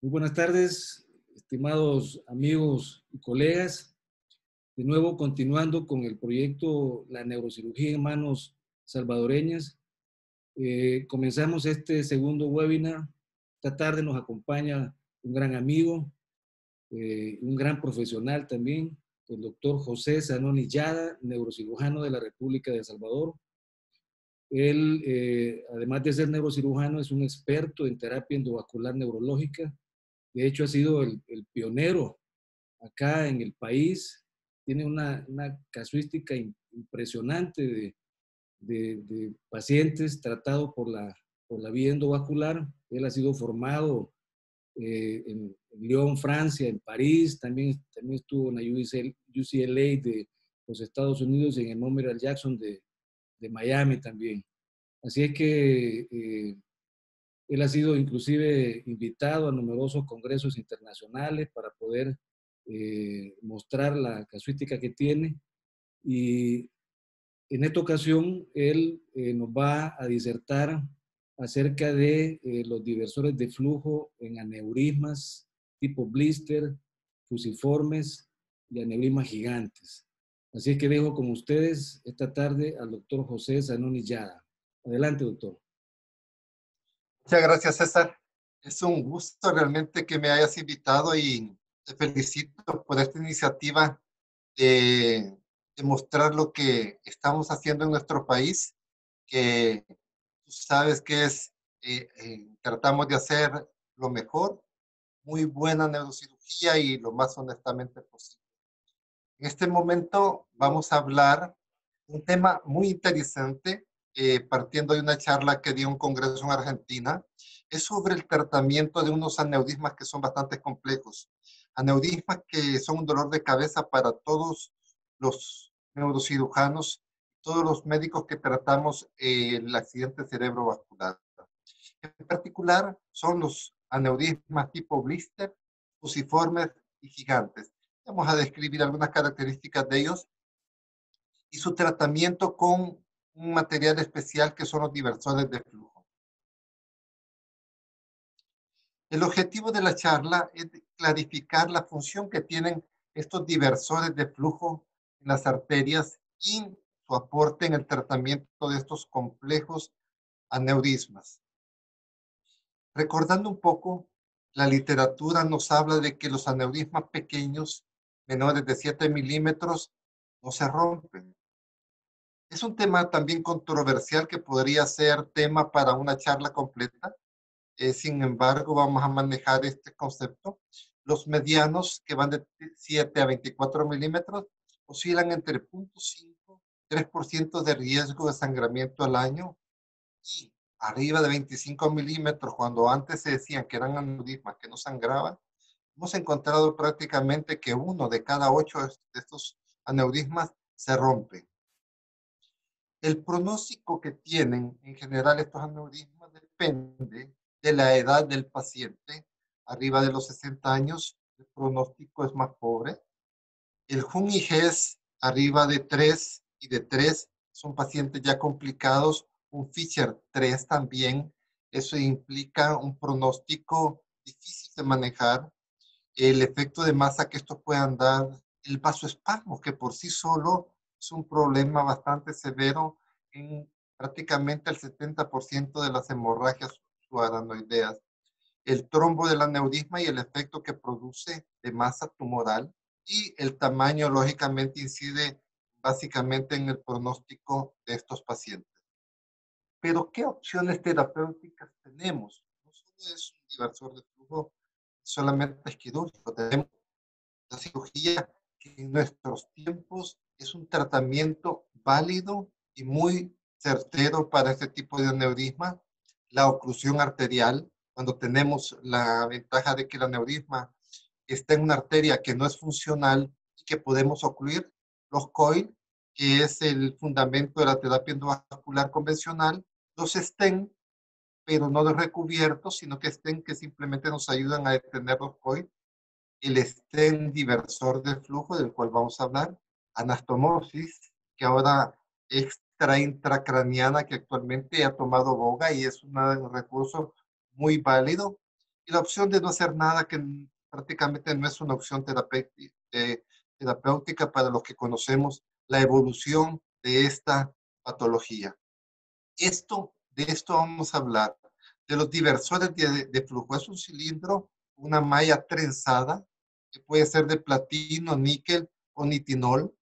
Muy buenas tardes, estimados amigos y colegas. De nuevo, continuando con el proyecto La Neurocirugía en Manos Salvadoreñas. Comenzamos este segundo webinar. Esta tarde nos acompaña un gran amigo, un gran profesional también, el doctor José Zanoni Yada, neurocirujano de la República de El Salvador. Él, además de ser neurocirujano, es un experto en terapia endovascular neurológica. De hecho, ha sido el pionero acá en el país. Tiene una casuística impresionante de pacientes tratados por la vía endovascular. Él ha sido formado en Lyon, Francia, en París, también estuvo en la UCLA de los Estados Unidos y en el Memorial Jackson de Miami también. Así es que él ha sido inclusive invitado a numerosos congresos internacionales para poder mostrar la casuística que tiene. Y en esta ocasión, él nos va a disertar acerca de los diversores de flujo en aneurismas tipo blister, fusiformes y aneurismas gigantes. Así es que dejo con ustedes esta tarde al doctor José Zanoni Yada. Adelante, doctor. Muchas gracias, César. Es un gusto realmente que me hayas invitado y te felicito por esta iniciativa de mostrar lo que estamos haciendo en nuestro país, que tú sabes que es, tratamos de hacer lo mejor, muy buena neurocirugía y lo más honestamente posible. En este momento vamos a hablar un tema muy interesante, partiendo de una charla que dio un congreso en Argentina. Es sobre el tratamiento de unos aneurismas que son bastante complejos. Aneurismas que son un dolor de cabeza para todos los neurocirujanos, todos los médicos que tratamos el accidente cerebrovascular. En particular, son los aneurismas tipo blister, fusiformes y gigantes. Vamos a describir algunas características de ellos y su tratamiento con un material especial que son los diversores de flujo. El objetivo de la charla es clarificar la función que tienen estos diversores de flujo en las arterias y su aporte en el tratamiento de estos complejos aneurismas. Recordando un poco, la literatura nos habla de que los aneurismas pequeños, menores de 7 milímetros, no se rompen. Es un tema también controversial que podría ser tema para una charla completa. Sin embargo, vamos a manejar este concepto. Los medianos, que van de 7 a 24 milímetros, oscilan entre 0.5 y 3% de riesgo de sangramiento al año. Y arriba de 25 milímetros, cuando antes se decían que eran aneurismas que no sangraban, hemos encontrado prácticamente que 1 de cada 8 de estos aneurismas se rompen. El pronóstico que tienen en general estos aneurismas depende de la edad del paciente. Arriba de los 60 años, el pronóstico es más pobre. El HUN y GES arriba de 3 y de 3 son pacientes ya complicados. Un Fisher 3 también. Eso implica un pronóstico difícil de manejar. El efecto de masa que estos puedan dar, el vasoespasmo, que por sí solo es un problema bastante severo en prácticamente el 70% de las hemorragias subaranoideas. El trombo del aneurisma y el efecto que produce de masa tumoral, y el tamaño lógicamente incide básicamente en el pronóstico de estos pacientes. Pero ¿qué opciones terapéuticas tenemos? No solo es un diversor de flujo, solamente es quirúrgico. Tenemos la cirugía, que en nuestros tiempos es un tratamiento válido y muy certero para este tipo de aneurisma. La oclusión arterial, cuando tenemos la ventaja de que el aneurisma está en una arteria que no es funcional y que podemos ocluir. Los COIL, que es el fundamento de la terapia endovascular convencional. Los stent, pero no los recubiertos, sino que stent que simplemente nos ayudan a detener los COIL. El stent diversor de flujo, del cual vamos a hablar. Anastomosis, que ahora extra intracraniana, que actualmente ha tomado boga y es un recurso muy válido. y la opción de no hacer nada, que prácticamente no es una opción terapéutica para los que conocemos la evolución de esta patología. De esto vamos a hablar, de los diversores de flujo. Es un cilindro, una malla trenzada, que puede ser de platino, níquel o nitinol.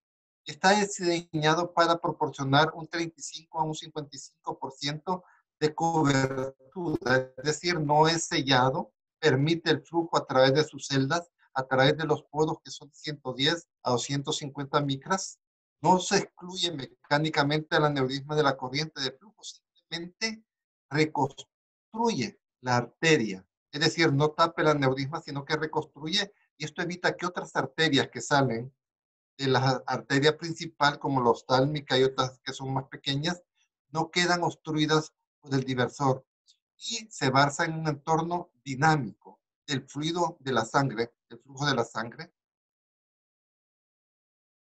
Está diseñado para proporcionar un 35 a un 55% de cobertura, es decir, no es sellado, permite el flujo a través de sus celdas, a través de los poros que son 110 a 250 micras. No se excluye mecánicamente el aneurisma de la corriente de flujo, simplemente reconstruye la arteria. Es decir, no tapa el aneurisma, sino que reconstruye, y esto evita que otras arterias que salen de la arteria principal, como la oftálmica y otras que son más pequeñas, no quedan obstruidas por el diversor y se basa en un entorno dinámico del fluido de la sangre, el flujo de la sangre.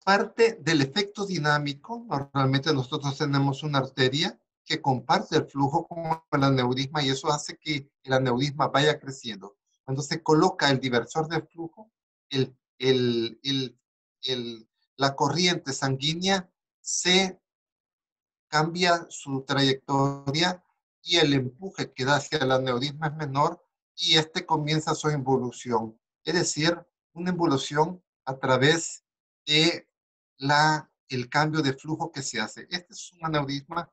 Parte del efecto dinámico, normalmente nosotros tenemos una arteria que comparte el flujo con el aneurisma y eso hace que el aneurisma vaya creciendo. Cuando se coloca el diversor de flujo, el, el, el, la corriente sanguínea se cambia su trayectoria y el empuje que da hacia el aneurisma es menor y este comienza su involución. Es decir, una involución a través de el cambio de flujo que se hace. Este es un aneurisma,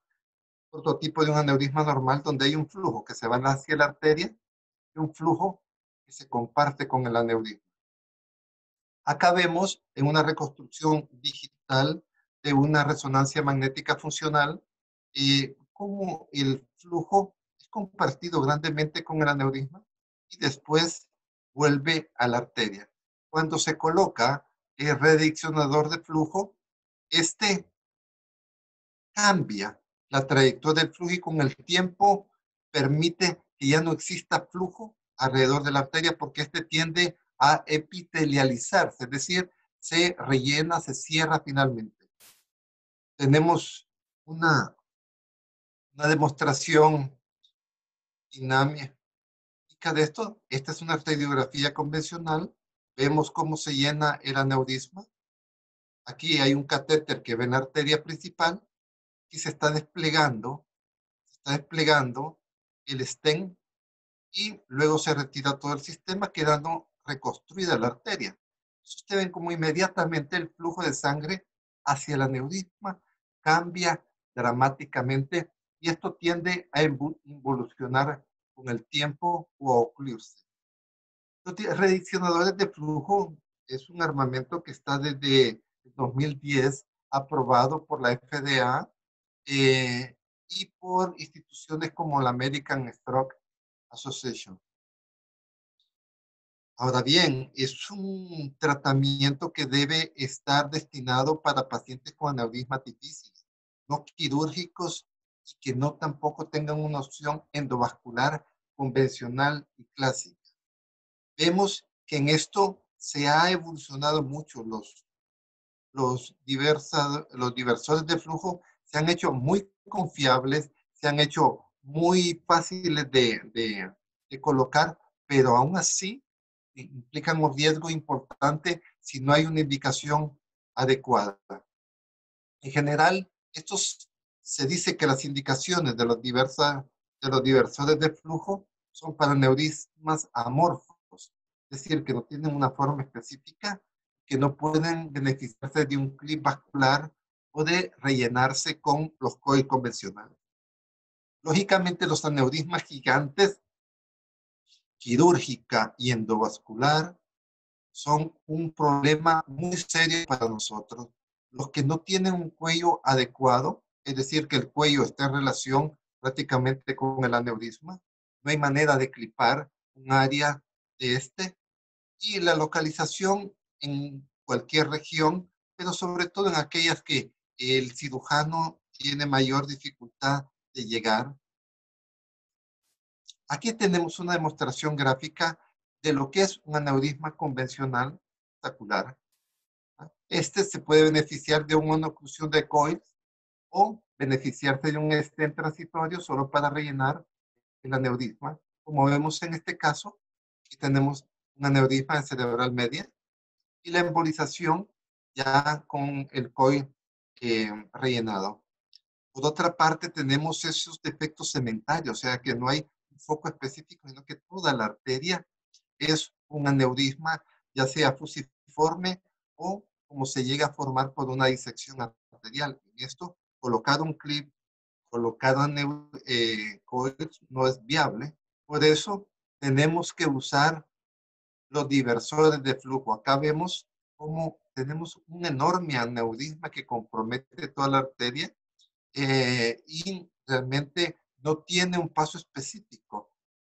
prototipo de un aneurisma normal donde hay un flujo que se va hacia la arteria y un flujo que se comparte con el aneurisma. Acá vemos en una reconstrucción digital de una resonancia magnética funcional cómo el flujo es compartido grandemente con el aneurisma y después vuelve a la arteria. Cuando se coloca el redireccionador de flujo, este cambia la trayectoria del flujo y con el tiempo permite que ya no exista flujo alrededor de la arteria porque este tiende a epitelializarse, es decir, se rellena, se cierra finalmente. Tenemos una demostración dinámica de esto. Esta es una arteriografía convencional. Vemos cómo se llena el aneurisma. Aquí hay un catéter que ve en la arteria principal y se está desplegando el stent y luego se retira todo el sistema quedando reconstruida la arteria. Ustedes ven como inmediatamente el flujo de sangre hacia el aneurisma cambia dramáticamente y esto tiende a involucionar con el tiempo o a ocluirse. Los redireccionadores de flujo es un armamento que está desde 2010 aprobado por la FDA y por instituciones como la American Stroke Association. Ahora bien, es un tratamiento que debe estar destinado para pacientes con aneurismas difíciles, no quirúrgicos y que no tampoco tengan una opción endovascular convencional y clásica. Vemos que en esto se ha evolucionado mucho los diversores de flujo se han hecho muy confiables, se han hecho muy fáciles de colocar, pero aún así implican un riesgo importante si no hay una indicación adecuada. En general, se dice que las indicaciones de los diversores de flujo son para aneurismas amorfos, es decir, que no tienen una forma específica, que no pueden beneficiarse de un clip vascular o de rellenarse con los coils convencionales. Lógicamente, los aneurismas gigantes, quirúrgica y endovascular, son un problema muy serio para nosotros. Los que no tienen un cuello adecuado, es decir, que el cuello está en relación prácticamente con el aneurisma, no hay manera de clipar un área de este, y la localización en cualquier región, pero sobre todo en aquellas que el cirujano tiene mayor dificultad de llegar. Aquí tenemos una demostración gráfica de lo que es un aneurisma convencional espectacular. Este se puede beneficiar de una oclusión de coils o beneficiarse de un stent transitorio solo para rellenar el aneurisma. Como vemos en este caso, Aquí tenemos un aneurisma en cerebral media y la embolización ya con el COIL rellenado. Por otra parte, tenemos esos defectos cementarios, o sea que no hay un foco específico, sino que toda la arteria es un aneurisma, ya sea fusiforme o como se llega a formar por una disección arterial. En esto, colocar un clip, colocar coils no es viable. Por eso, tenemos que usar los diversores de flujo. Acá vemos cómo tenemos un enorme aneurisma que compromete toda la arteria y realmente no tiene un paso específico.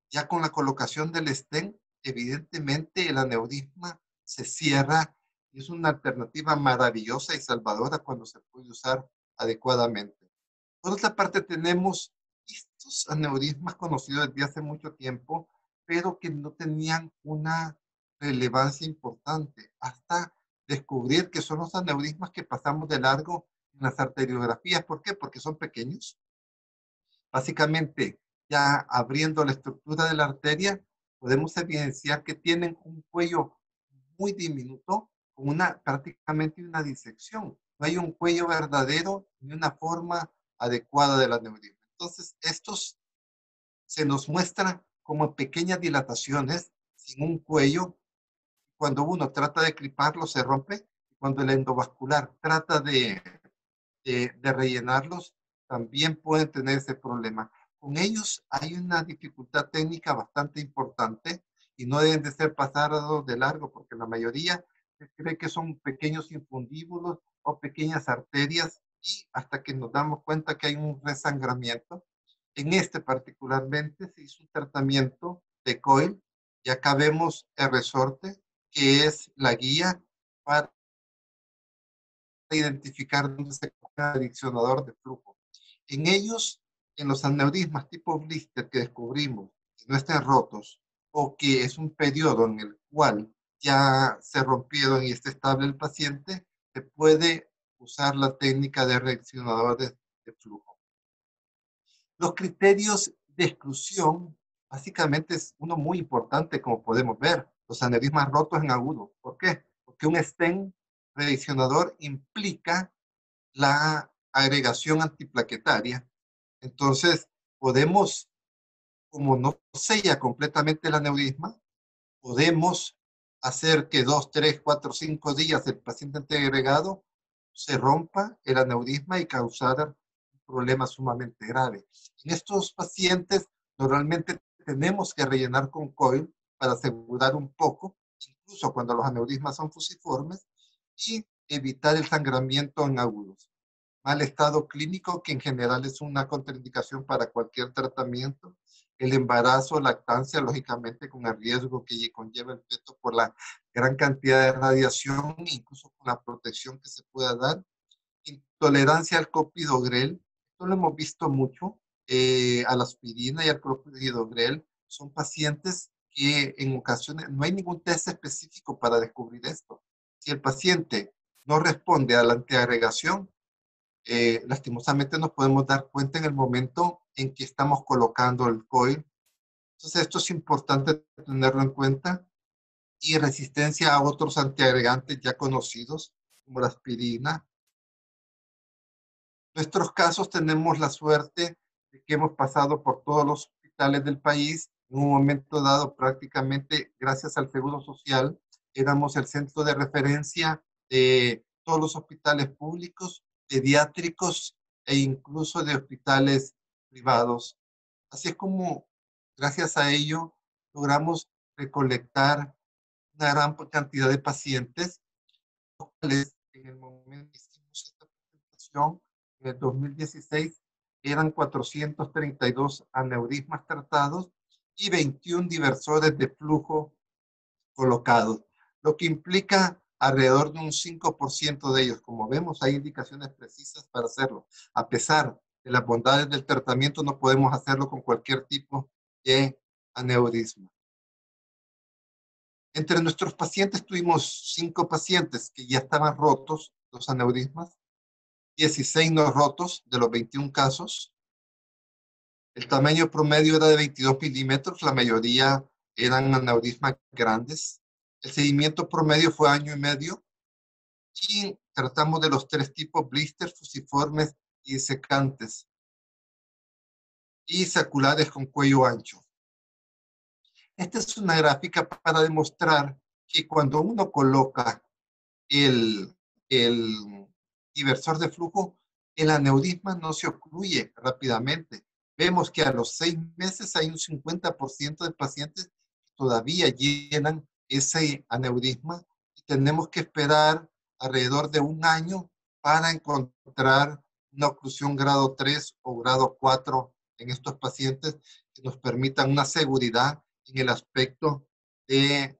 Ya con la colocación del stent, evidentemente el aneurisma se cierra y es una alternativa maravillosa y salvadora cuando se puede usar adecuadamente. Por otra parte, tenemos estos aneurismas conocidos desde hace mucho tiempo, pero que no tenían una relevancia importante hasta descubrir que son los aneurismas que pasamos de largo en las arteriografías. ¿Por qué? Porque son pequeños. Básicamente, ya abriendo la estructura de la arteria, podemos evidenciar que tienen un cuello muy diminuto, con prácticamente una disección. No hay un cuello verdadero ni una forma adecuada del aneurisma. Entonces, estos se nos muestran como pequeñas dilataciones sin un cuello. Cuando uno trata de cliparlo, se rompe. Cuando el endovascular trata de rellenarlos, también pueden tener ese problema. Con ellos hay una dificultad técnica bastante importante y no deben de ser pasados de largo porque la mayoría se cree que son pequeños infundíbulos o pequeñas arterias y hasta que nos damos cuenta que hay un resangramiento. En este particularmente se hizo un tratamiento de COIL y acá vemos el resorte que es la guía para identificar dónde se encuentra el diccionador de flujo. En ellos, en los aneurismas tipo blister que descubrimos que no estén rotos o que es un periodo en el cual ya se rompieron y está estable el paciente, se puede usar la técnica de reaccionadores de flujo. Los criterios de exclusión, básicamente es uno muy importante, como podemos ver, los aneurismas rotos en agudo. ¿Por qué? Porque un stent reaccionador implica la agregación antiplaquetaria. Entonces, podemos, como no sella completamente el aneurisma, podemos hacer que 2, 3, 4, 5 días el paciente esté agregado, se rompa el aneurisma y causar un problema sumamente grave. En estos pacientes, normalmente tenemos que rellenar con coil para asegurar un poco, incluso cuando los aneurismas son fusiformes, y evitar el sangramiento en agudos. Mal estado clínico, que en general es una contraindicación para cualquier tratamiento. El embarazo, lactancia, lógicamente con el riesgo que conlleva el feto por la gran cantidad de radiación, incluso con la protección que se pueda dar. Intolerancia al clopidogrel, esto lo hemos visto mucho, a la aspirina y al clopidogrel. Son pacientes que en ocasiones no hay ningún test específico para descubrir esto. Si el paciente no responde a la antiagregación, lastimosamente nos podemos dar cuenta en el momento en que estamos colocando el coil. Entonces esto es importante tenerlo en cuenta. Y resistencia a otros antiagregantes ya conocidos, como la aspirina. En nuestros casos tenemos la suerte de que hemos pasado por todos los hospitales del país. En un momento dado, prácticamente gracias al Seguro Social, éramos el centro de referencia de todos los hospitales públicos, pediátricos e incluso de hospitales privados. Así es como, gracias a ello, logramos recolectar una gran cantidad de pacientes, los cuales en el momento que hicimos esta presentación, en el 2016, eran 432 aneurismas tratados y 21 diversores de flujo colocados, lo que implica alrededor de un 5% de ellos. Como vemos, hay indicaciones precisas para hacerlo. A pesar de las bondades del tratamiento, no podemos hacerlo con cualquier tipo de aneurisma. Entre nuestros pacientes tuvimos 5 pacientes que ya estaban rotos, los aneurismas, 16 no rotos de los 21 casos. El tamaño promedio era de 22 milímetros, la mayoría eran aneurismas grandes. El seguimiento promedio fue 1 año y medio y tratamos de los 3 tipos: blister, fusiformes y secantes, y saculares con cuello ancho. Esta es una gráfica para demostrar que cuando uno coloca el diversor de flujo, el aneurisma no se ocluye rápidamente. Vemos que a los 6 meses hay un 50% de pacientes que todavía llenan ese aneurisma y tenemos que esperar alrededor de 1 año para encontrar una oclusión grado 3 o grado 4 en estos pacientes que nos permitan una seguridad en el aspecto de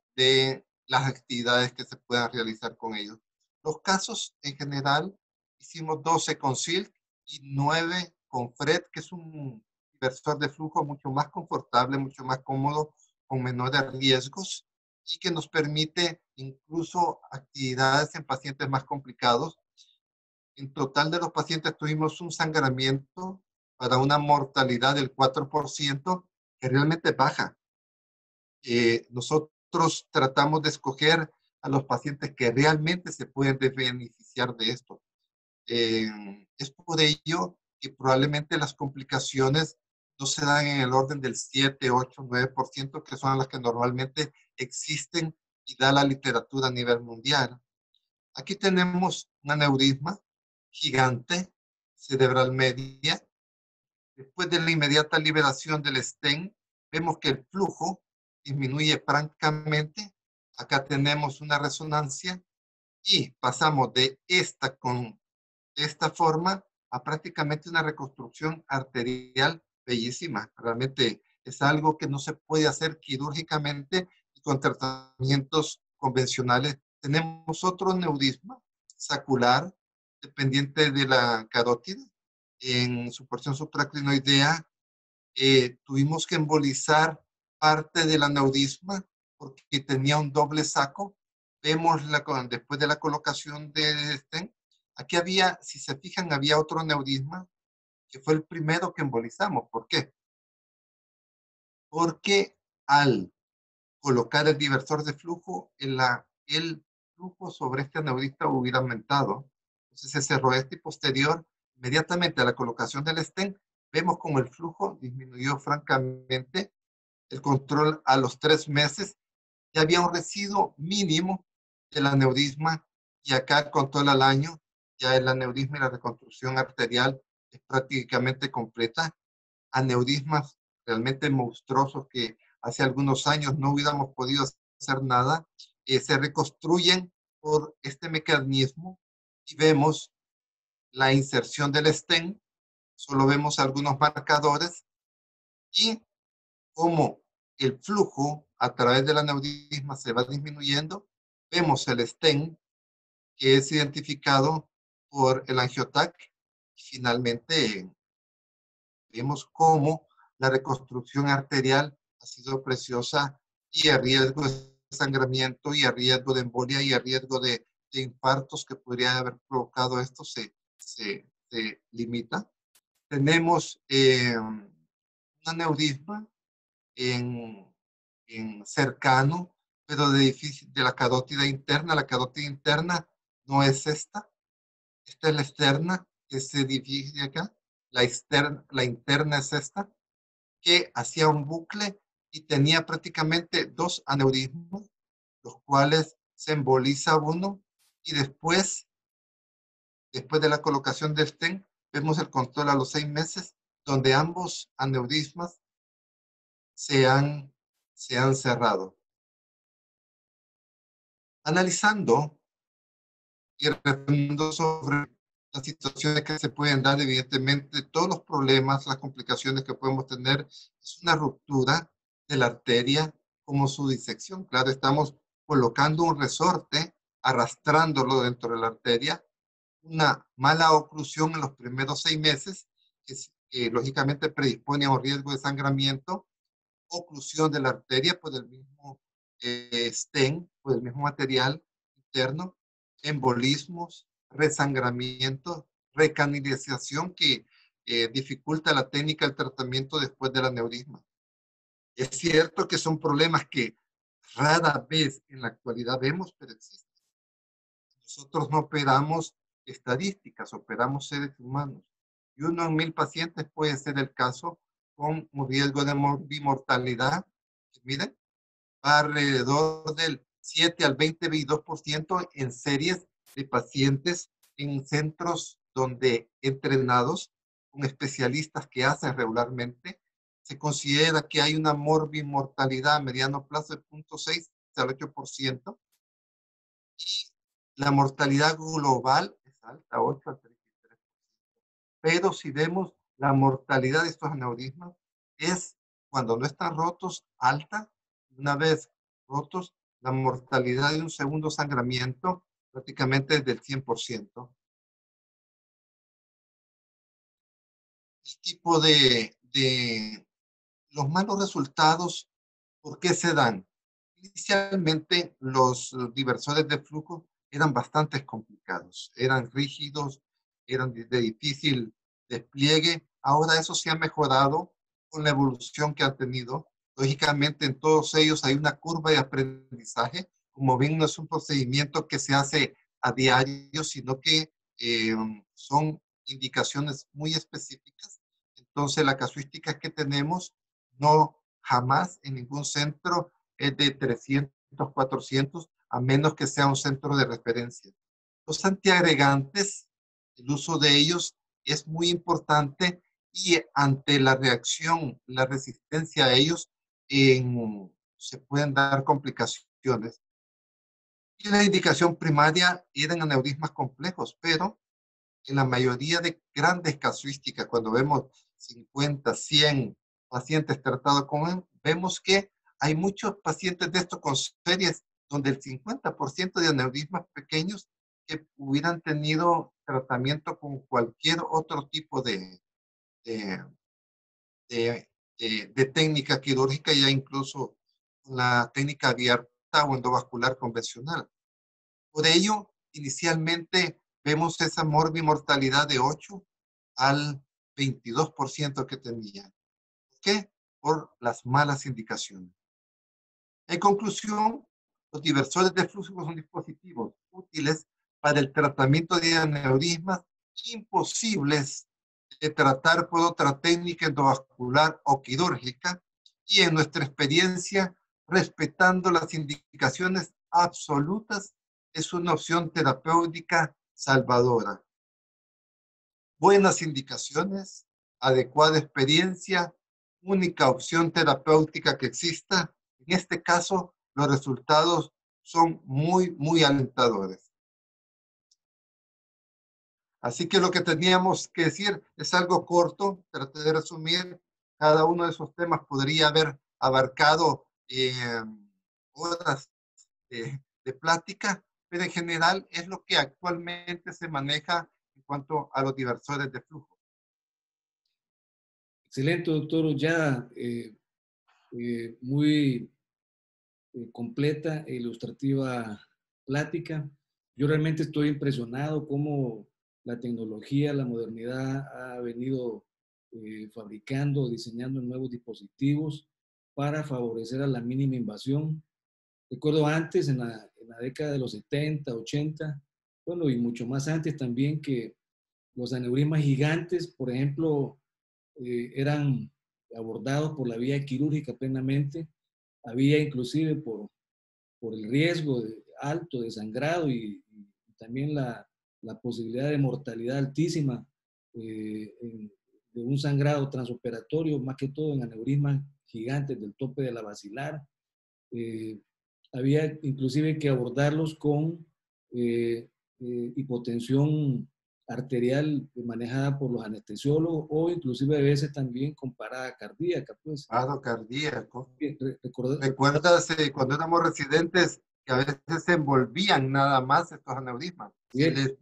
las actividades que se puedan realizar con ellos. Los casos en general, hicimos 12 con Silk y 9 con Fred, que es un diversor de flujo mucho más confortable, mucho más cómodo, con menores riesgos y que nos permite incluso actividades en pacientes más complicados. En total de los pacientes tuvimos un sangramiento para una mortalidad del 4%, que realmente es baja. Nosotros tratamos de escoger a los pacientes que realmente se pueden beneficiar de esto. Es por ello que probablemente las complicaciones no se dan en el orden del 7, 8, 9%, que son las que normalmente existen y da la literatura a nivel mundial. Aquí tenemos un aneurisma gigante cerebral media. Después de la inmediata liberación del stent, vemos que el flujo disminuye francamente. Acá tenemos una resonancia y pasamos de con esta forma a prácticamente una reconstrucción arterial bellísima. Realmente es algo que no se puede hacer quirúrgicamente y con tratamientos convencionales. Tenemos otro aneurisma sacular dependiente de la carótida en su porción supraclinoidea. Tuvimos que embolizar parte del aneurisma porque tenía un doble saco. Vemos después de la colocación de stent, aquí había, si se fijan, había otro aneurisma que fue el primero que embolizamos. ¿Por qué? Porque al colocar el diversor de flujo, el flujo sobre este aneurisma hubiera aumentado. Entonces se cerró este y posterior, inmediatamente a la colocación del stent, vemos como el flujo disminuyó francamente. El control a los 3 meses ya había un residuo mínimo del aneurisma y acá el control al año, ya el aneurisma y la reconstrucción arterial es prácticamente completa. Aneurismas realmente monstruosos que hace algunos años no hubiéramos podido hacer nada, se reconstruyen por este mecanismo y vemos la inserción del stent. Solo vemos algunos marcadores y cómo el flujo a través del aneurisma se va disminuyendo. Vemos el stent que es identificado por el angiotac y finalmente vemos cómo la reconstrucción arterial ha sido preciosa y el riesgo de sangramiento y el riesgo de embolia y el riesgo de infartos que podría haber provocado esto se limita. Tenemos un aneurisma en cercano, pero de la carótida interna. La carótida interna no es esta. Esta es la externa, que se divide acá. La interna es esta, que hacía un bucle y tenía prácticamente 2 aneurismas, los cuales se emboliza uno y después de la colocación del stent, vemos el control a los 6 meses, donde ambos aneurismas se han cerrado. Analizando y reflexionando sobre las situaciones que se pueden dar, evidentemente, todos los problemas, las complicaciones que podemos tener, es una ruptura de la arteria como su disección. Claro, estamos colocando un resorte, arrastrándolo dentro de la arteria, una mala oclusión en los primeros 6 meses, que lógicamente predispone a un riesgo de sangramiento, oclusión de la arteria por el mismo stent, por el mismo material interno, embolismos, resangramiento, recanalización que dificulta la técnica del tratamiento después del aneurisma. Es cierto que son problemas que rara vez en la actualidad vemos, pero existen. Nosotros no operamos estadísticas, operamos seres humanos. Y 1 en 1000 pacientes puede ser el caso con un riesgo de mortalidad. Miren, va alrededor del 7 al 20-22% en series de pacientes en centros donde entrenados con especialistas que hacen regularmente. Se considera que hay una morbimortalidad a mediano plazo de 0.6 al 8%. Y la mortalidad global es alta, 8 al 33%. Pero si vemos la mortalidad de estos aneurismas, es cuando no están rotos, alta. Una vez rotos, la mortalidad de un segundo sangramiento prácticamente es del 100%. El tipo de los malos resultados, ¿por qué se dan? Inicialmente, los diversores de flujo eran bastante complicados, eran rígidos, eran de difícil despliegue. Ahora eso se ha mejorado con la evolución que ha tenido. Lógicamente, en todos ellos hay una curva de aprendizaje. Como ven, no es un procedimiento que se hace a diario, sino que son indicaciones muy específicas. Entonces, la casuística que tenemos no jamás en ningún centro es de 300, 400, a menos que sea un centro de referencia. Los antiagregantes, el uso de ellos es muy importante y ante la reacción, la resistencia a ellos, se pueden dar complicaciones. Y la indicación primaria eran aneurismas complejos, pero en la mayoría de grandes casuísticas, cuando vemos 50, 100 pacientes tratados con él, vemos que hay muchos pacientes de estos con series donde el 50% de aneurismas pequeños que hubieran tenido tratamiento con cualquier otro tipo de, de, de técnica quirúrgica, ya incluso la técnica abierta o endovascular convencional. Por ello, inicialmente vemos esa morbimortalidad de 8 al 22% que tenía. ¿Por qué? Por las malas indicaciones. En conclusión, los diversores de flujo son dispositivos útiles para el tratamiento de aneurismas imposibles de tratar por otra técnica endovascular o quirúrgica y en nuestra experiencia, respetando las indicaciones absolutas, es una opción terapéutica salvadora. Buenas indicaciones, adecuada experiencia, única opción terapéutica que exista. En este caso, los resultados son muy, muy alentadores. Así que lo que teníamos que decir es algo corto, traté de resumir. Cada uno de esos temas podría haber abarcado horas de plática, pero en general es lo que actualmente se maneja en cuanto a los diversores de flujo. Excelente, doctor. Ya muy completa e ilustrativa plática. Yo realmente estoy impresionado cómo la tecnología, la modernidad ha venido fabricando, diseñando nuevos dispositivos para favorecer a la mínima invasión. Recuerdo antes, en la década de los 70, 80, bueno, y mucho más antes también, que los aneurismas gigantes, por ejemplo, eran abordados por la vía quirúrgica plenamente. Había inclusive por el riesgo alto de sangrado y también la posibilidad de mortalidad altísima de un sangrado transoperatorio, más que todo en aneurismas gigantes del tope de la basilar. Había inclusive que abordarlos con hipotensión arterial manejada por los anestesiólogos o inclusive a veces también con parada cardíaca. Pues. Paro cardíaco. Recuerda, ¿Recuerdas cuando éramos residentes que a veces se envolvían nada más estos aneurismas? Se les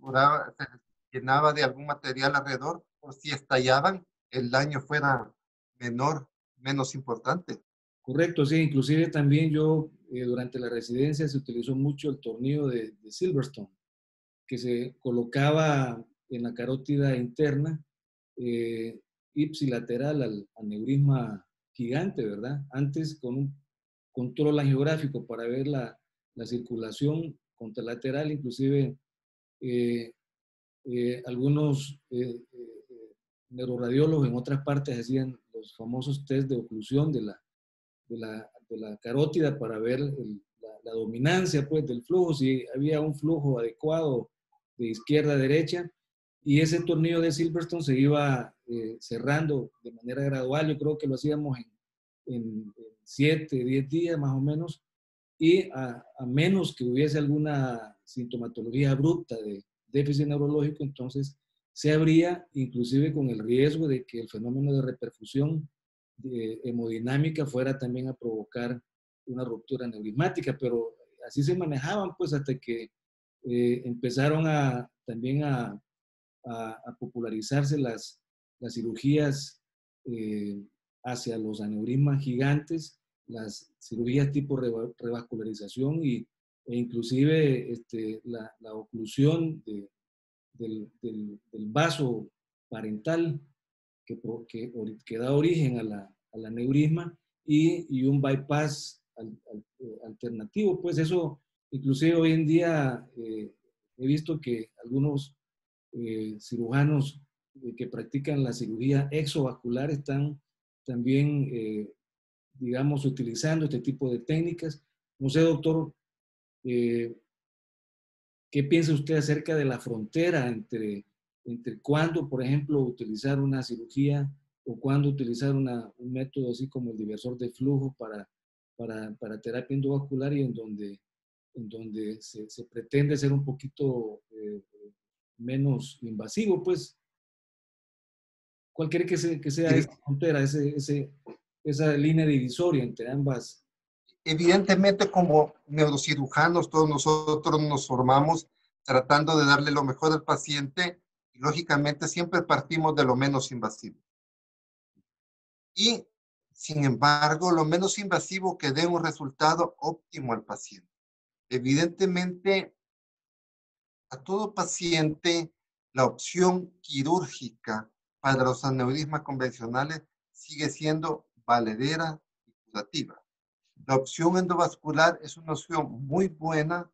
llenaba de algún material alrededor por si estallaban, el daño fuera menor, menos importante. Correcto, sí. Inclusive también yo durante la residencia se utilizó mucho el tornillo de Silverstone, que se colocaba en la carótida interna ipsilateral al aneurisma gigante, ¿verdad? Antes con un control angiográfico para ver la circulación contralateral, inclusive algunos neuroradiólogos en otras partes hacían los famosos test de oclusión de la carótida para ver la dominancia pues, del flujo, si había un flujo adecuado de izquierda a derecha, y ese tornillo de Silverstone se iba cerrando de manera gradual. Yo creo que lo hacíamos en 7, 10 días más o menos, y a menos que hubiese alguna sintomatología abrupta de déficit neurológico, entonces se abría inclusive con el riesgo de que el fenómeno de reperfusión hemodinámica fuera también a provocar una ruptura neurismática, pero así se manejaban pues hasta que empezaron también a popularizarse las cirugías hacia los aneurismas gigantes, las cirugías tipo revascularización e inclusive la oclusión del vaso parental que da origen al aneurisma y un bypass alternativo. Pues eso, inclusive hoy en día he visto que algunos cirujanos que practican la cirugía exovascular están también, digamos, utilizando este tipo de técnicas. No sé, doctor, eh, ¿qué piensa usted acerca de la frontera entre cuándo, por ejemplo, utilizar una cirugía o cuándo utilizar un método así como el diversor de flujo para terapia endovascular y en donde se pretende ser un poquito menos invasivo? Pues, ¿cuál cree que sea esa frontera, esa línea divisoria entre ambas? Evidentemente, como neurocirujanos, todos nosotros nos formamos tratando de darle lo mejor al paciente y lógicamente siempre partimos de lo menos invasivo. Y, sin embargo, lo menos invasivo que dé un resultado óptimo al paciente. Evidentemente, a todo paciente, la opción quirúrgica para los aneurismas convencionales sigue siendo valedera y curativa. La opción endovascular es una opción muy buena,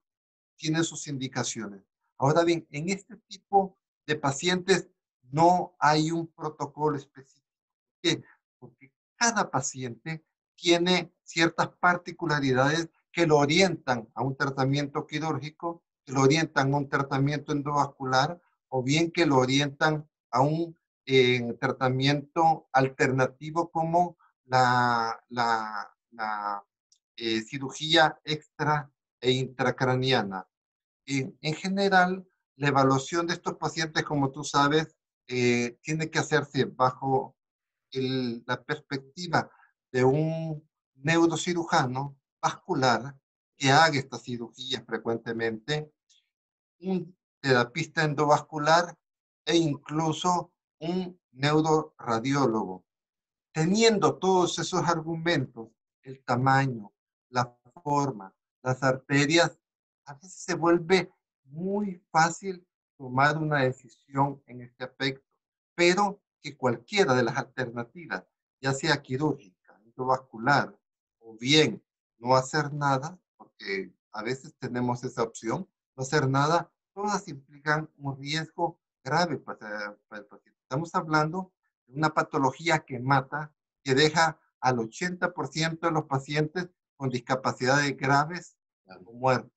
tiene sus indicaciones. Ahora bien, en este tipo de pacientes no hay un protocolo específico. ¿Por qué? Porque cada paciente tiene ciertas particularidades que lo orientan a un tratamiento quirúrgico, que lo orientan a un tratamiento endovascular, o bien que lo orientan a un tratamiento alternativo como la cirugía extra e intracraniana. En general, la evaluación de estos pacientes, como tú sabes, tiene que hacerse bajo la perspectiva de un neurocirujano vascular que haga estas cirugías frecuentemente, un terapista endovascular e incluso un neuroradiólogo. Teniendo todos esos argumentos, el tamaño, la forma, las arterias, a veces se vuelve muy fácil tomar una decisión en este aspecto, pero que cualquiera de las alternativas, ya sea quirúrgica, endovascular o bien no hacer nada, porque a veces tenemos esa opción, no hacer nada, todas implican un riesgo grave para el paciente. Estamos hablando de una patología que mata, que deja al 80% de los pacientes con discapacidades graves o muertos.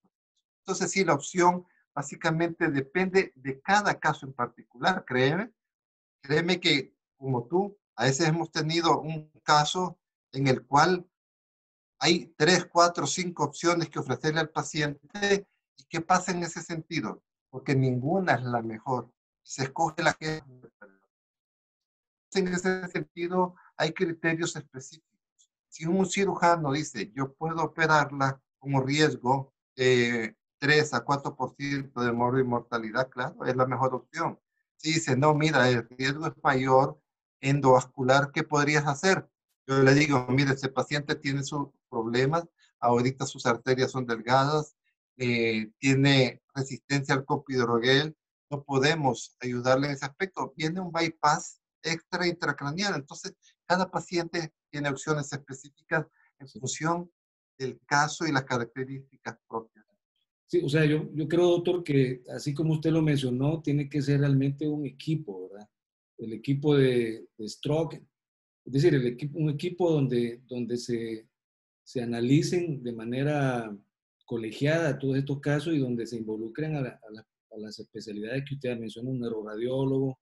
Entonces, sí, la opción básicamente depende de cada caso en particular. Créeme que como tú, a veces hemos tenido un caso en el cual hay 3, 4, 5 opciones que ofrecerle al paciente. ¿Y qué pasa en ese sentido? Porque ninguna es la mejor. Se escoge la que es mejor. En ese sentido, hay criterios específicos. Si un cirujano dice, yo puedo operarla como riesgo de 3 a 4% de mortalidad, claro, es la mejor opción. Si dice, no, mira, el riesgo es mayor, endovascular, ¿qué podrías hacer? Yo le digo, mire, ese paciente tiene sus problemas, ahorita sus arterias son delgadas, tiene resistencia al copidroguel, no podemos ayudarle en ese aspecto. Viene un bypass extra intracraniano. Entonces, cada paciente tiene opciones específicas en función del caso y las características propias. Sí, o sea, yo creo, doctor, que así como usted lo mencionó, tiene que ser realmente un equipo, ¿verdad? El equipo de stroke, es decir, un equipo donde se analicen de manera colegiada todos estos casos y donde se involucren a las especialidades que usted mencionó, un neuroradiólogo,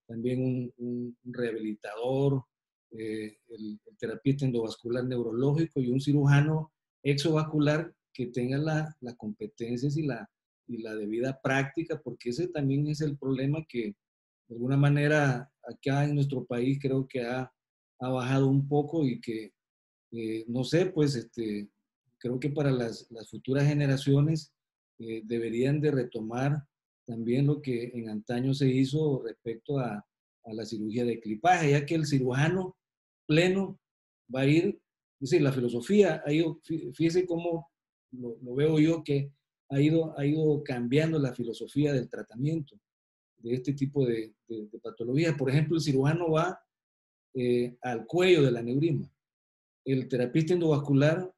también un rehabilitador, el terapista endovascular neurológico y un cirujano exovascular que tenga las competencias y la debida práctica, porque ese también es el problema que de alguna manera acá en nuestro país creo que ha bajado un poco y que no sé, pues creo que para las futuras generaciones deberían de retomar también lo que en antaño se hizo respecto a la cirugía de clipaje, ya que el cirujano pleno va a ir, es decir, la filosofía ha ido, fíjese cómo lo veo yo, que ha ido cambiando la filosofía del tratamiento de este tipo de patologías. Por ejemplo, el cirujano va al cuello del aneurisma. El terapista endovascular,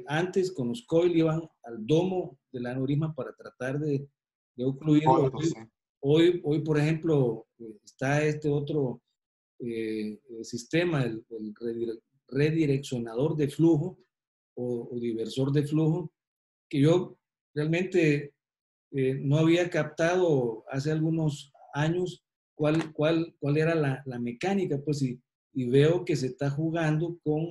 antes con los coil iban al domo del aneurisma para tratar de ocluirlo. Sí. Hoy, por ejemplo, está este otro sistema, el redireccionador de flujo o diversor de flujo, que yo realmente no había captado hace algunos años cuál era la mecánica, pues, y veo que se está jugando con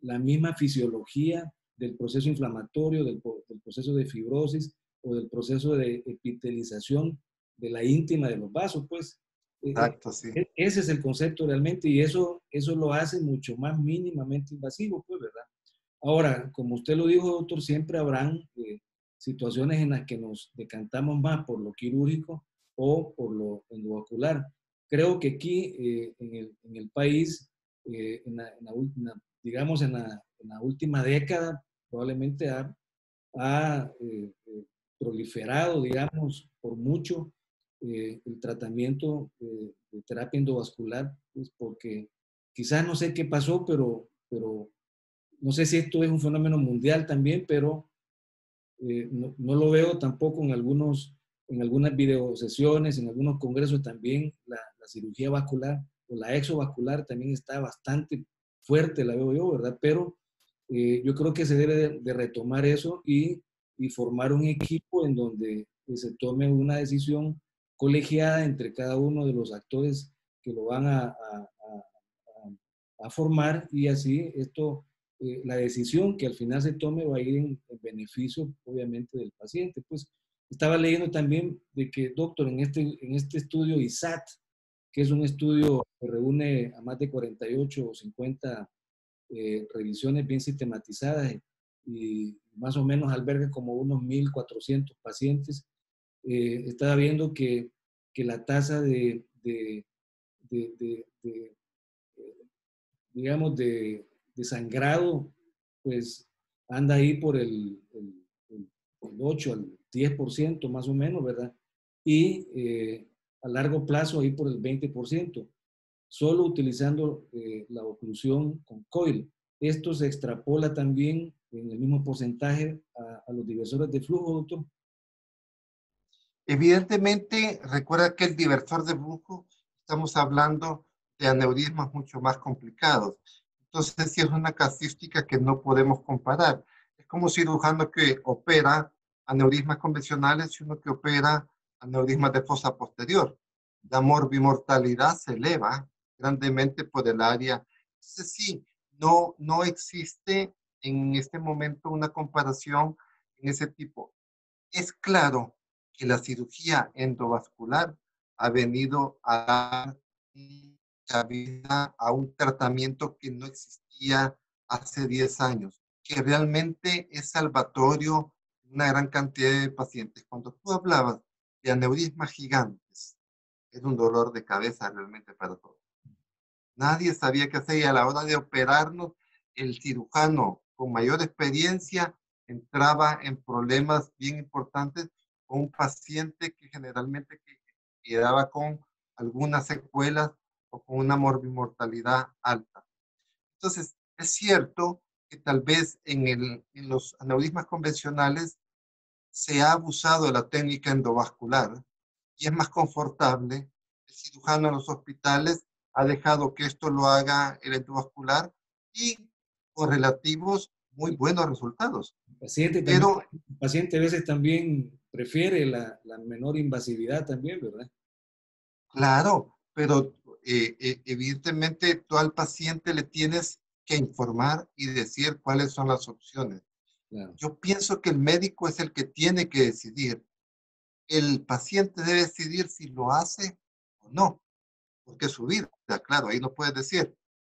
la misma fisiología del proceso inflamatorio, del proceso de fibrosis o del proceso de epitelización de la íntima de los vasos, pues. Exacto, sí. Ese es el concepto realmente y eso lo hace mucho más mínimamente invasivo, pues, ¿verdad? Ahora, como usted lo dijo, doctor, siempre habrán situaciones en las que nos decantamos más por lo quirúrgico o por lo endovascular. Creo que aquí en el país, digamos en la última década, probablemente ha proliferado, digamos, por mucho el tratamiento de terapia endovascular, pues porque quizás no sé qué pasó, pero no sé si esto es un fenómeno mundial también, pero no lo veo tampoco en algunas videosesiones, en algunos congresos también, la cirugía vascular o la exovascular también está bastante fuerte, la veo yo, ¿verdad? Pero yo creo que se debe de retomar eso y formar un equipo en donde se tome una decisión colegiada entre cada uno de los actores que lo van a formar y así esto la decisión que al final se tome va a ir en beneficio, obviamente, del paciente. Pues estaba leyendo también de que, doctor, en este estudio ISAT, que es un estudio que reúne a más de 48 o 50 revisiones bien sistematizadas y más o menos alberga como unos 1.400 pacientes, estaba viendo que la tasa de, de, de digamos, de sangrado, pues anda ahí por el 8 al 10% más o menos, ¿verdad? Y a largo plazo ahí por el 20%, solo utilizando la oclusión con coil. Esto se extrapola también en el mismo porcentaje a los diversores de flujo, doctor. Evidentemente, recuerda que el diversor de flujo, estamos hablando de aneurismas mucho más complicados. Entonces, sí es una casuística que no podemos comparar. Es como un cirujano que opera aneurismas convencionales y uno que opera aneurismas de fosa posterior. La morbimortalidad se eleva grandemente por el área. Entonces, sí, no existe en este momento una comparación en ese tipo. Es claro que la cirugía endovascular ha venido a dar cabida a un tratamiento que no existía hace 10 años, que realmente es salvatorio de una gran cantidad de pacientes. Cuando tú hablabas de aneurismas gigantes, es un dolor de cabeza realmente para todos. Nadie sabía qué hacer y a la hora de operarnos, el cirujano con mayor experiencia entraba en problemas bien importantes con un paciente que generalmente quedaba con algunas secuelas o con una morbimortalidad alta. Entonces, es cierto que tal vez en los aneurismas convencionales se ha abusado de la técnica endovascular y es más confortable. El cirujano en los hospitales ha dejado que esto lo haga el endovascular y con relativos muy buenos resultados. Paciente también, Pero, el paciente a veces también prefiere la menor invasividad también, ¿verdad? claro, pero evidentemente tú al paciente le tienes que informar y decir cuáles son las opciones. Claro. Yo pienso que el médico es el que tiene que decidir. El paciente debe decidir si lo hace o no, porque es su vida, claro, ahí no puedes decir.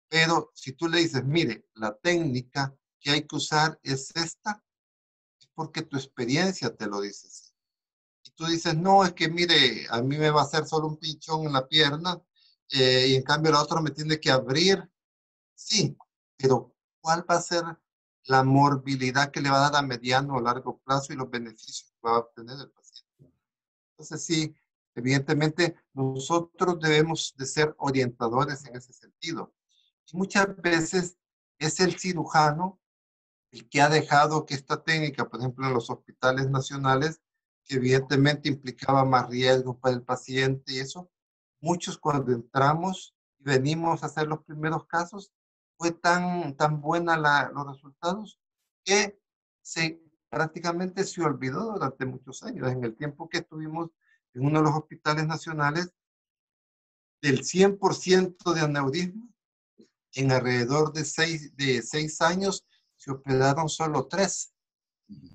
Pero si tú le dices, mire, la técnica que hay que usar es esta, es porque tu experiencia te lo dice así. Y tú dices, no, es que mire, a mí me va a hacer solo un pinchón en la pierna y en cambio la otra me tiene que abrir. Sí, pero ¿cuál va a ser la morbilidad que le va a dar a mediano o largo plazo y los beneficios que va a obtener el paciente? Entonces, sí, evidentemente nosotros debemos de ser orientadores en ese sentido. Y muchas veces es el cirujano el que ha dejado que esta técnica, por ejemplo, en los hospitales nacionales, que evidentemente implicaba más riesgo para el paciente y eso, muchos cuando entramos y venimos a hacer los primeros casos, fue tan buena los resultados que prácticamente se olvidó durante muchos años. En el tiempo que estuvimos en uno de los hospitales nacionales, del 100% de aneurisma, en alrededor de seis años se operaron solo 3.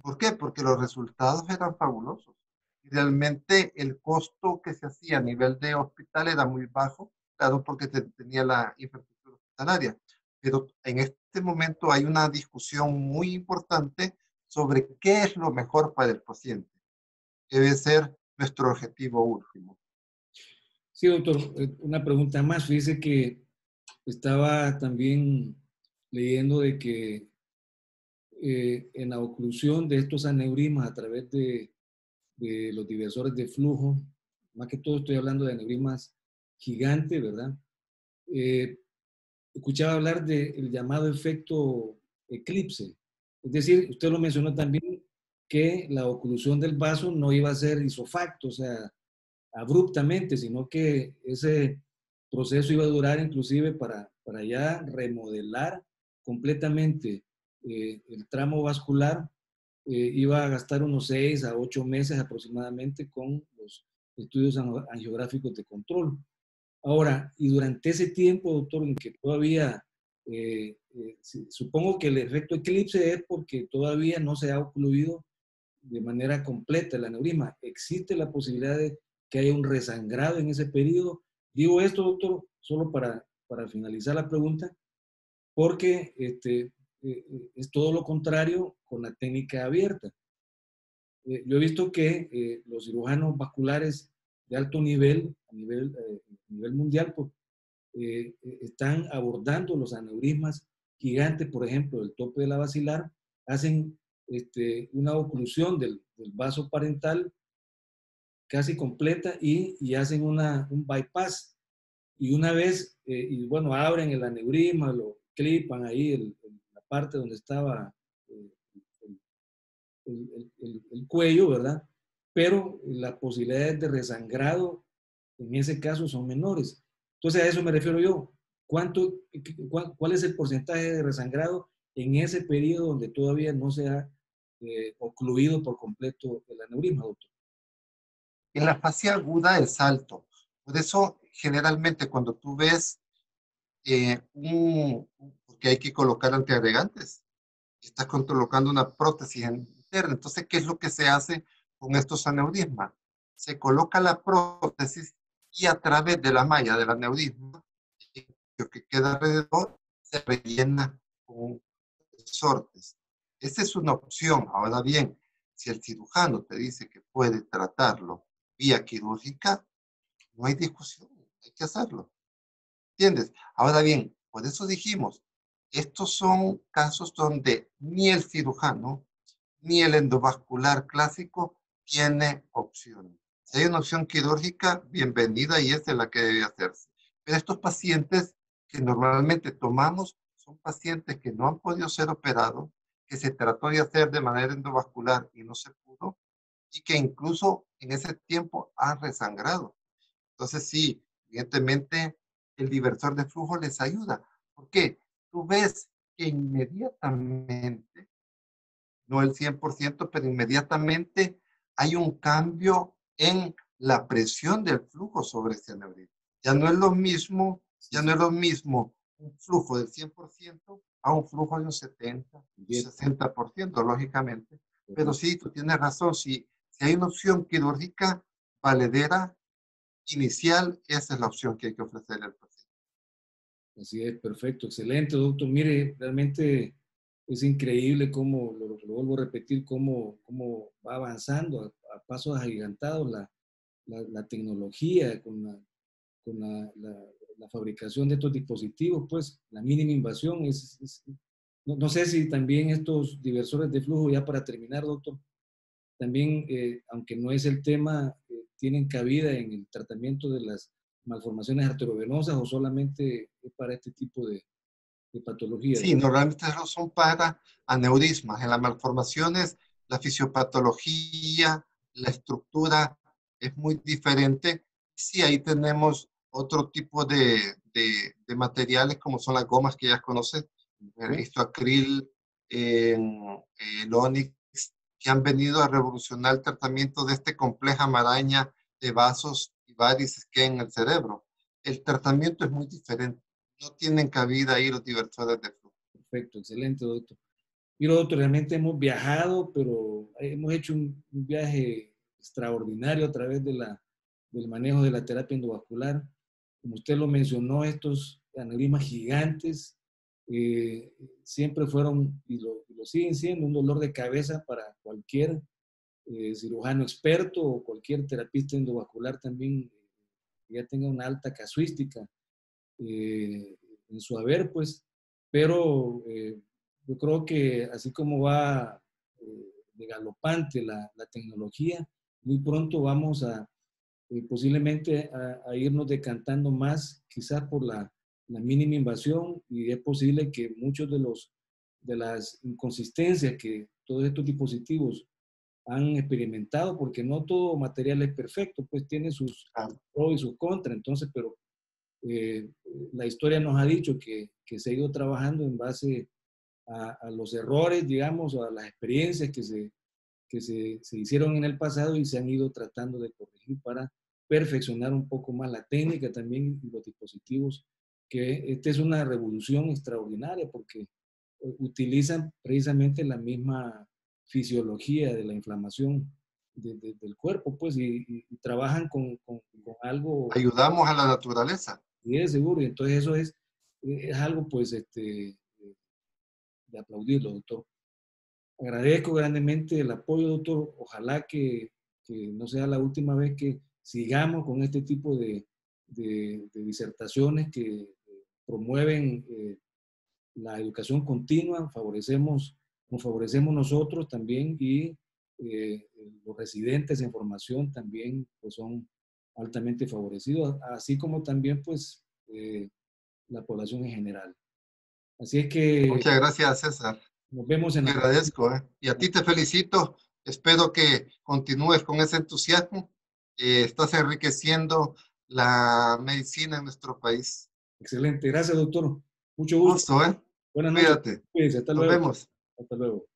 ¿Por qué? Porque los resultados eran fabulosos. Realmente el costo que se hacía a nivel de hospital era muy bajo, claro, porque tenía la infraestructura hospitalaria. Pero en este momento hay una discusión muy importante sobre qué es lo mejor para el paciente, que debe ser nuestro objetivo último. Sí, doctor, una pregunta más. Fíjese que estaba también leyendo de que en la oclusión de estos aneurismas a través de los diversores de flujo, más que todo estoy hablando de aneurismas gigantes, ¿verdad? Eh, Escuchaba hablar del llamado efecto eclipse. Es decir, usted lo mencionó también que la oclusión del vaso no iba a ser isofacto, o sea, abruptamente, sino que ese proceso iba a durar inclusive para ya remodelar completamente el tramo vascular, iba a gastar unos 6 a 8 meses aproximadamente con los estudios angiográficos de control. Ahora, y durante ese tiempo, doctor, en que todavía, supongo que el efecto eclipse es porque todavía no se ha ocluido de manera completa el aneurisma. ¿Existe la posibilidad de que haya un resangrado en ese periodo? Digo esto, doctor, solo para finalizar la pregunta, porque es todo lo contrario con la técnica abierta. Yo he visto que los cirujanos vasculares de alto nivel, a nivel mundial, pues, están abordando los aneurismas gigantes, por ejemplo, del tope de la basilar, hacen una oclusión del vaso parental casi completa y hacen un bypass. Y una vez, y bueno, abren el aneurisma, lo clipan ahí, la parte donde estaba eh, el cuello, ¿verdad? Pero las posibilidades de resangrado en ese caso son menores. Entonces a eso me refiero yo. ¿Cuál es el porcentaje de resangrado en ese periodo donde todavía no se ha ocluido por completo el aneurisma, doctor? En la fase aguda es alto. Por eso, generalmente, cuando tú ves porque hay que colocar antiagregantes, estás colocando una prótesis interna. Entonces, ¿qué es lo que se hace con estos aneurismas? Se coloca la prótesis y a través de la malla del aneurisma, lo que queda alrededor se rellena con resortes. Esa es una opción. Ahora bien, si el cirujano te dice que puede tratarlo vía quirúrgica, no hay discusión, hay que hacerlo. ¿Entiendes? Ahora bien, por eso dijimos, estos son casos donde ni el cirujano ni el endovascular clásico tiene opción. Si hay una opción quirúrgica, bienvenida y esa es la que debe hacerse. Pero estos pacientes que normalmente tomamos son pacientes que no han podido ser operados, que se trató de hacer de manera endovascular y no se pudo, y que incluso en ese tiempo han resangrado. Entonces, sí, evidentemente el diversor de flujo les ayuda. ¿Por qué? Tú ves que inmediatamente, no el 100%, pero inmediatamente hay un cambio en la presión del flujo sobre ese aneurisma. Ya no es lo mismo, Sí, ya no sí. es lo mismo un flujo del 100% a un flujo de un 70, un Bien, 60%, lógicamente. Pero correcto. sí, tú tienes razón, si hay una opción quirúrgica valedera, inicial, esa es la opción que hay que ofrecerle al paciente. Así es, perfecto, excelente, doctor. Mire, realmente es increíble cómo, lo vuelvo a repetir, cómo va avanzando a pasos agigantados la tecnología con la fabricación de estos dispositivos, pues la mínima invasión no sé si también estos diversores de flujo, ya para terminar, doctor, también, aunque no es el tema, tienen cabida en el tratamiento de las malformaciones arteriovenosas o solamente es para este tipo de patologías. Sí, normalmente son para aneurismas. En las malformaciones, la fisiopatología, la estructura es muy diferente. Sí, ahí tenemos otro tipo de materiales como son las gomas que ya conoces, ¿No? Histoacril, el Onyx, que han venido a revolucionar el tratamiento de esta compleja maraña de vasos y varices que hay en el cerebro. El tratamiento es muy diferente. No tienen cabida ahí los diversores de flujo. Perfecto, excelente, doctor. Mira, doctor, realmente hemos viajado, pero hemos hecho un viaje extraordinario a través del manejo de la terapia endovascular. Como usted lo mencionó, estos aneurismas gigantes siempre fueron y lo siguen siendo un dolor de cabeza para cualquier cirujano experto o cualquier terapista endovascular también que ya tenga una alta casuística en su haber, pues, pero yo creo que así como va de galopante la tecnología, muy pronto vamos posiblemente a irnos decantando más, quizás por la mínima invasión, y es posible que muchos de las inconsistencias que todos estos dispositivos han experimentado, porque no todo material es perfecto, pues tiene sus Ah, pros y sus contras, entonces, pero eh, la historia nos ha dicho que se ha ido trabajando en base a los errores, digamos, o a las experiencias que se hicieron en el pasado y se han ido tratando de corregir para perfeccionar un poco más la técnica también y los dispositivos, que esta es una revolución extraordinaria porque utilizan precisamente la misma fisiología de la inflamación del cuerpo, pues, y trabajan con algo ayudamos a la naturaleza. y es seguro, y entonces eso es algo, pues, de aplaudirlo, doctor. Agradezco grandemente el apoyo, doctor. Ojalá que no sea la última vez que sigamos con este tipo de disertaciones que promueven la educación continua, nos favorecemos nosotros también y los residentes en formación también pues, son altamente favorecidos, así como también pues la población en general. Así es que Muchas gracias, César. nos vemos en Te la próxima. agradezco, ¿eh? Y a ti te felicito. Espero que continúes con ese entusiasmo. Estás enriqueciendo la medicina en nuestro país. Excelente. Gracias, doctor. Mucho gusto. Gusto, ¿eh? Buenas noches. Cuídate. Cuídense. Hasta Nos luego. vemos. Hasta luego.